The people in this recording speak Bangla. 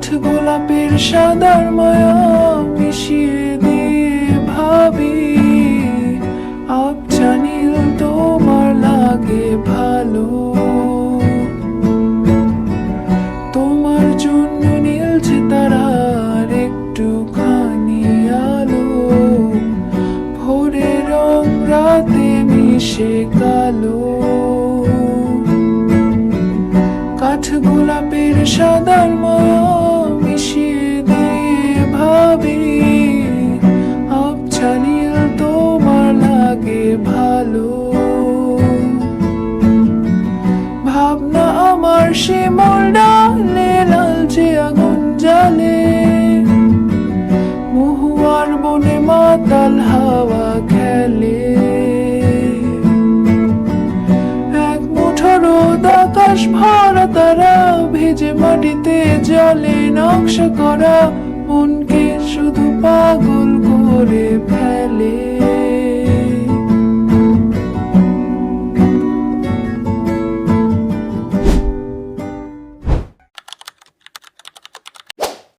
কাঠ গোলাপের সাদার মায়া মিশিয়ে দিয়ে ভাবি আবছা নীল তোমার লাগে ভালো। তোমার জন্য নীলছে তারার একটুখানি আলো, ভোরের রং রাতে মিশে কালো। কাঠ গোলাপের সাদার মায়া মিশিয়ে দিয়ে ভাবি আবছা নীল তোমার লাগে ভালো। ভাবনা আমার শিমুল ডালে লালচে আগুন জ্বালে, মহুয়ার বনে মাতাল হাওয়া খেলে। এক মুঠো রোদ আকাশ ভরা তারা ভেজে মাটিতে জলে নকশা করা মনকে শুধু পাগল করে ফেলে।